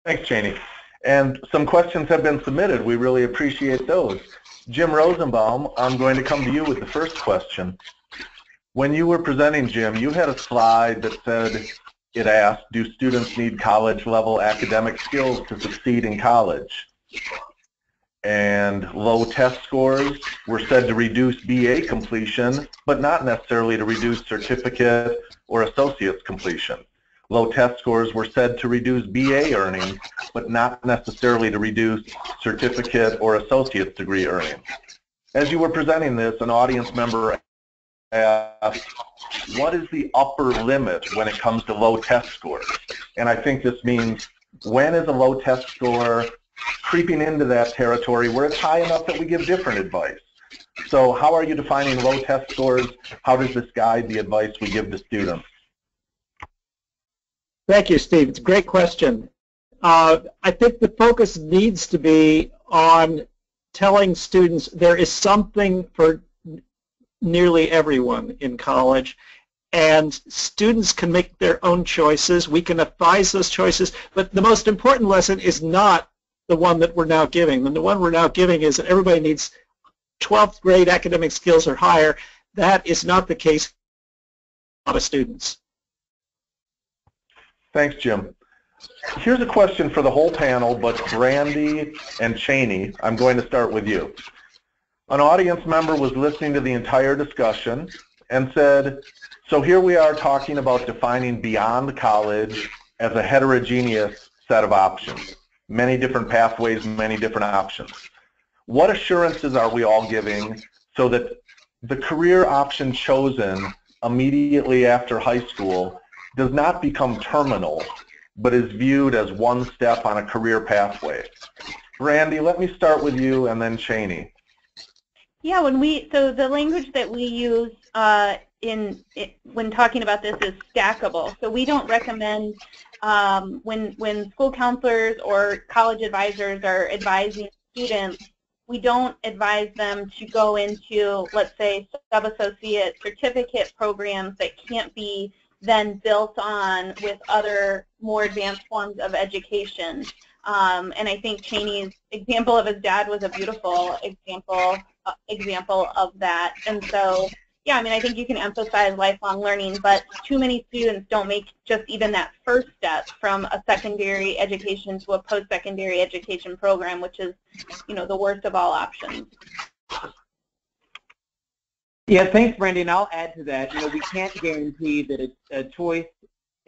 Thanks, Cheney. And some questions have been submitted. We really appreciate those. Jim Rosenbaum, I'm going to come to you with the first question. When you were presenting, Jim, you had a slide that said, it asked, do students need college-level academic skills to succeed in college? And low test scores were said to reduce BA completion, but not necessarily to reduce certificate or associate's completion. Low test scores were said to reduce BA earnings, but not necessarily to reduce certificate or associate's degree earnings. As you were presenting this, an audience member asked, what is the upper limit when it comes to low test scores? And I think this means, when is a low test score creeping into that territory where it's high enough that we give different advice? So how are you defining low test scores? How does this guide the advice we give to students? Thank you, Steve. It's a great question. I think the focus needs to be on telling students there is something for nearly everyone in college, and students can make their own choices. We can advise those choices, but the most important lesson is not the one that we're now giving. And the one we're now giving is that everybody needs 12th grade academic skills or higher. That is not the case for a lot of students. Thanks, Jim. Here's a question for the whole panel, but Brandy and Cheney, I'm going to start with you. An audience member was listening to the entire discussion and said, so here we are talking about defining beyond college as a heterogeneous set of options. Many different pathways, many different options. What assurances are we all giving so that the career option chosen immediately after high school does not become terminal, but is viewed as one step on a career pathway? Randy, let me start with you and then Cheney. Yeah, so the language that we use when talking about this is stackable. So we don't recommend when school counselors or college advisors are advising students, we don't advise them to go into, let's say, sub-associate certificate programs that can't be then built on with other more advanced forms of education. And I think Cheney's example of his dad was a beautiful example of that. And so, yeah, I mean, I think you can emphasize lifelong learning, but too many students don't make just even that first step from a secondary education to a post-secondary education program, which is, the worst of all options. Yeah, thanks, Brandy, and I'll add to that. We can't guarantee that a choice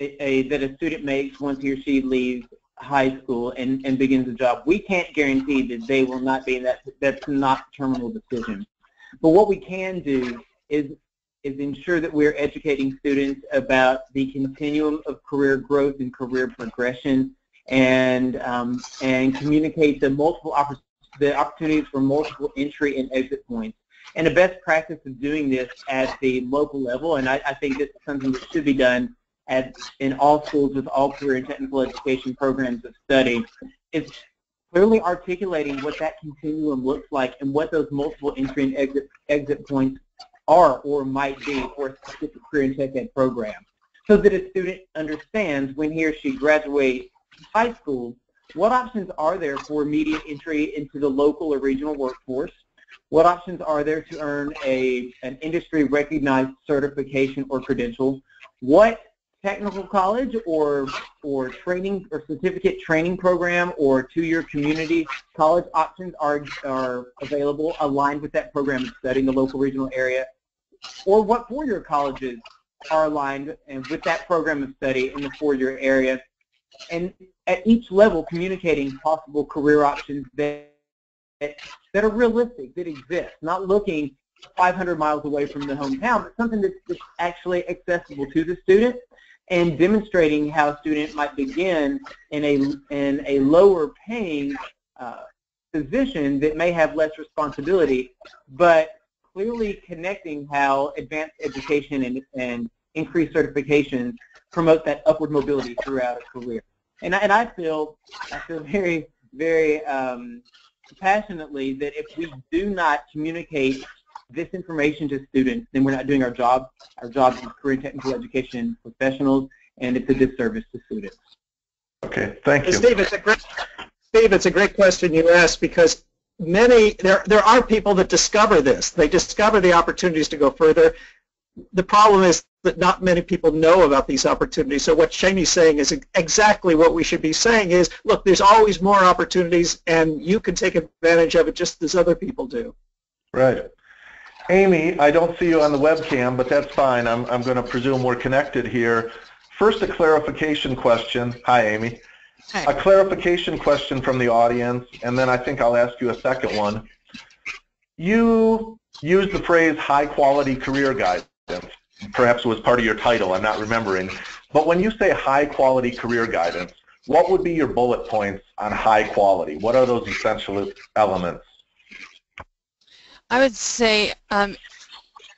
that a student makes once he or she leaves high school and begins a job, we can't guarantee that they will not be in that's not a terminal decision. But what we can do is ensure that we're educating students about the continuum of career growth and career progression, and communicate the opportunities for multiple entry and exit points. And a best practice of doing this at the local level, and I think this is something that should be done in all schools with all career and technical education programs of study, is clearly articulating what that continuum looks like and what those multiple entry and exit points are or might be for a specific career and tech ed program, so that a student understands when he or she graduates high school, what options are there for immediate entry into the local or regional workforce, what options are there to earn an industry-recognized certification or credential, what technical college or training or certificate training program or two-year community college options are available aligned with that program of study in the local regional area, or what four-year colleges are aligned and with that program of study in the four-year area, and at each level communicating possible career options that are realistic, that exist, not looking 500 miles away from the hometown, but something that's actually accessible to the student, and demonstrating how a student might begin in a lower paying position that may have less responsibility, but clearly connecting how advanced education and increased certifications promote that upward mobility throughout a career. And I feel very, very passionately that if we do not communicate this information to students, then we're not doing our job. Our job is career and technical education professionals, and it's a disservice to students. Okay, thank you. Steve, it's a great question you asked, because there are people that discover this. They discover the opportunities to go further. The problem is that not many people know about these opportunities. So what Shane's saying is exactly what we should be saying is, look, there's always more opportunities, and you can take advantage of it just as other people do. Right. Amy, I don't see you on the webcam, but that's fine. I'm going to presume we're connected here. First, a clarification question. Hi, Amy. Hi. A clarification question from the audience, and then I think I'll ask you a second one. You used the phrase high-quality career guidance. Perhaps it was part of your title, I'm not remembering. But when you say high-quality career guidance, what would be your bullet points on high quality? What are those essential elements? I would say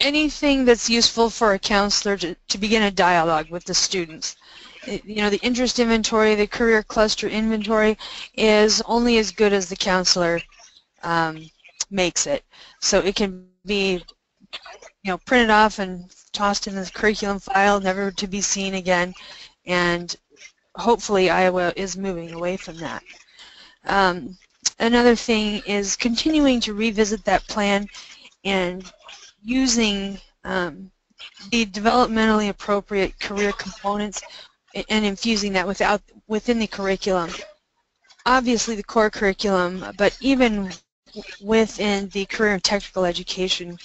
anything that's useful for a counselor to begin a dialogue with the students. The interest inventory, the career cluster inventory is only as good as the counselor makes it. So it can be printed off and tossed in the curriculum file, never to be seen again, and hopefully Iowa is moving away from that. Another thing is continuing to revisit that plan and using the developmentally appropriate career components and infusing that within the curriculum. Obviously the core curriculum, but even within the career and technical education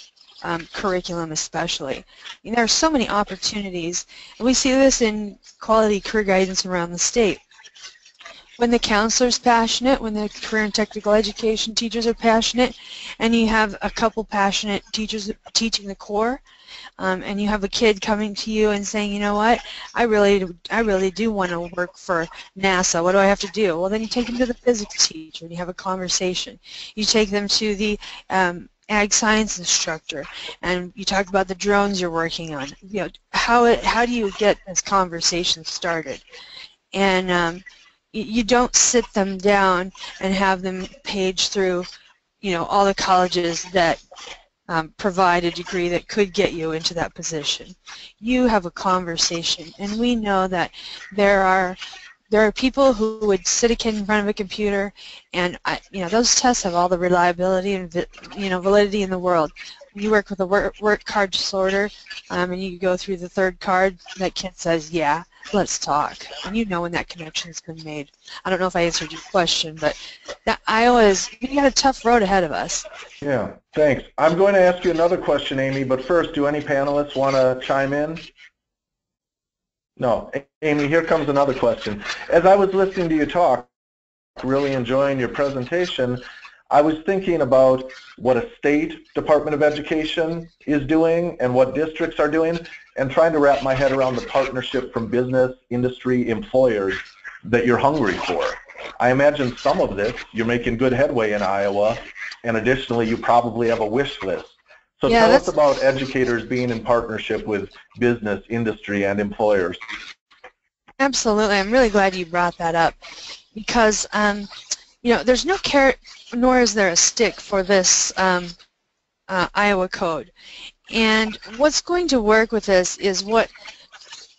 curriculum especially. There are so many opportunities, and we see this in quality career guidance around the state. When the counselor's passionate, when the career and technical education teachers are passionate, and you have a couple passionate teachers teaching the core, and you have a kid coming to you and saying, you know what, I really do want to work for NASA. What do I have to do? Well, then you take them to the physics teacher and you have a conversation. You take them to the ag science instructor and you talk about the drones you're working on. How do you get this conversation started? And you don't sit them down and have them page through, all the colleges that provide a degree that could get you into that position. You have a conversation, and we know that there are people who would sit a kid in front of a computer, and those tests have all the reliability and validity in the world. When you work with a work card sorter, and you go through the third card, that kid says, yeah, let's talk. And when that connection's been made. I don't know if I answered your question, but we got a tough road ahead of us. Yeah, thanks. I'm going to ask you another question, Amy, but first, do any panelists want to chime in? No. Amy, here comes another question. As I was listening to you talk, really enjoying your presentation, I was thinking about what a state Department of Education is doing and what districts are doing, and trying to wrap my head around the partnership from business, industry, employers that you're hungry for. I imagine some of this, you're making good headway in Iowa, and additionally you probably have a wish list. So tell us about educators being in partnership with business, industry, and employers. Absolutely. I'm really glad you brought that up, because there's no carrot nor is there a stick for this Iowa code. And what's going to work with this is what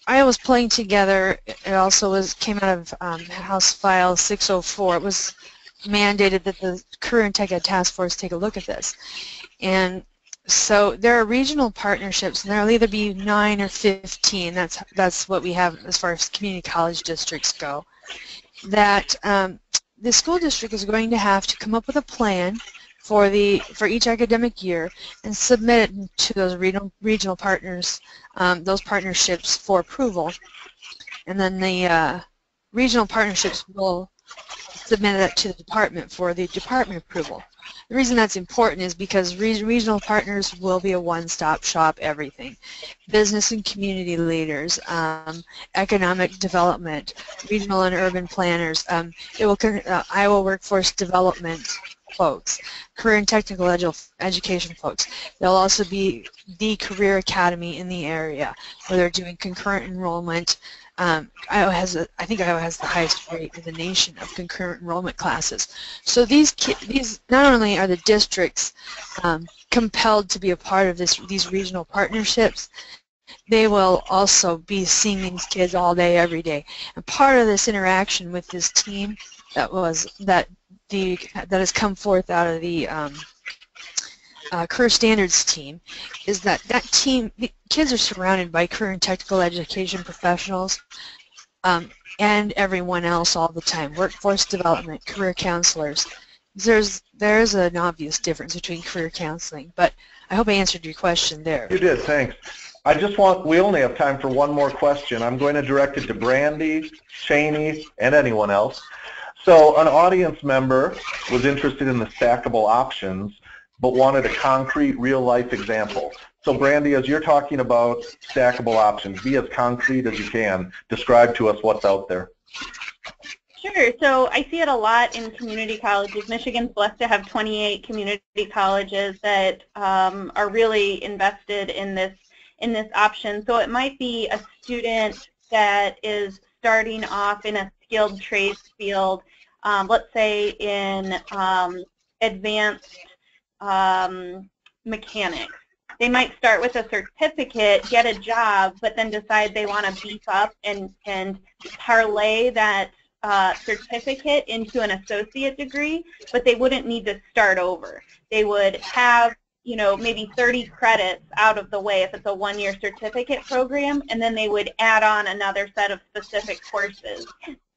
Iowa's pulling together. It also came out of House File 604. It was mandated that the Career and Tech Ed Task Force take a look at this. And so there are regional partnerships, and there will either be 9 or 15. That's what we have as far as community college districts go. That the school district is going to have to come up with a plan for each academic year and submit it to those regional partners, those partnerships for approval, and then the regional partnerships will submit that to the department for the department approval. The reason that's important is because regional partners will be a one-stop shop everything. Business and community leaders, economic development, regional and urban planners, Iowa workforce development folks, career and technical education folks. There'll also be the career academy in the area where they're doing concurrent enrollment. I think Iowa has the highest rate in the nation of concurrent enrollment classes. So these not only are the districts compelled to be a part of these regional partnerships, they will also be seeing these kids all day, every day. And part of this interaction with this team that has come forth out of the career standards team is that team, the kids are surrounded by career and technical education professionals and everyone else all the time, workforce development, career counselors. There's an obvious difference between career counseling, but I hope I answered your question there. You did, thanks. We only have time for one more question. I'm going to direct it to Brandy, Shani, and anyone else. So an audience member was interested in the stackable options, but wanted a concrete, real-life example. So Brandy, as you're talking about stackable options, be as concrete as you can. Describe to us what's out there. Sure. So I see it a lot in community colleges. Michigan's blessed to have 28 community colleges that are really invested in this option. So it might be a student that is starting off in a skilled trades field, let's say in advanced mechanics. They might start with a certificate, get a job, but then decide they want to beef up and parlay that certificate into an associate degree, but they wouldn't need to start over. They would have, maybe 30 credits out of the way if it's a one-year certificate program, and then they would add on another set of specific courses.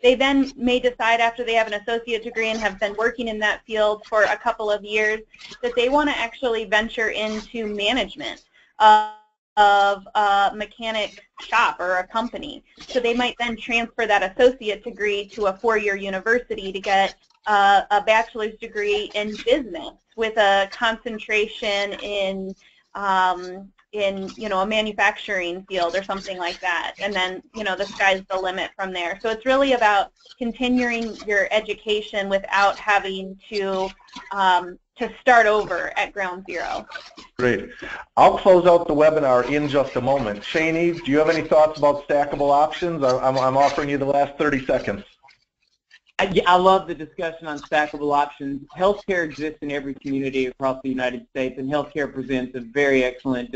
They then may decide after they have an associate degree and have been working in that field for a couple of years that they want to actually venture into management of a mechanic shop or a company. So they might then transfer that associate degree to a four-year university to get a bachelor's degree in business with a concentration in a manufacturing field or something like that, and then the sky's the limit from there. So it's really about continuing your education without having to start over at ground zero. Great. I'll close out the webinar in just a moment. Shani, do you have any thoughts about stackable options? I'm offering you the last 30 seconds. I love the discussion on stackable options. Healthcare exists in every community across the United States, and healthcare presents a very excellent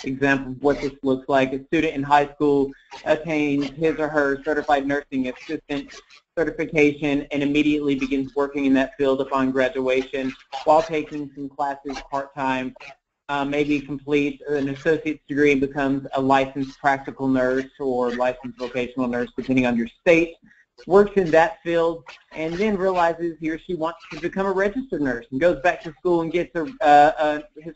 example of what this looks like. A student in high school attains his or her certified nursing assistant certification and immediately begins working in that field upon graduation while taking some classes part-time, maybe completes an associate's degree and becomes a licensed practical nurse or licensed vocational nurse, depending on your state. Works in that field, and then realizes he or she wants to become a registered nurse and goes back to school and gets his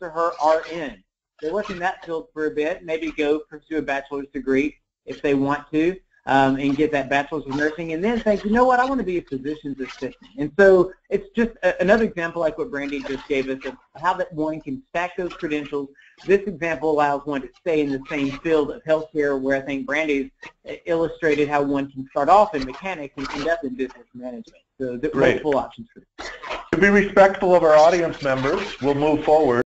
or her RN. They work in that field for a bit, maybe go pursue a bachelor's degree if they want to, and get that bachelor's of nursing, and then think, you know what, I want to be a physician's assistant. And so it's just another example like what Brandy just gave us of how that one can stack those credentials. This example allows one to stay in the same field of healthcare, where I think Brandy's illustrated how one can start off in mechanics and end up in business management. So there are multiple options for this. To be respectful of our audience members, we'll move forward.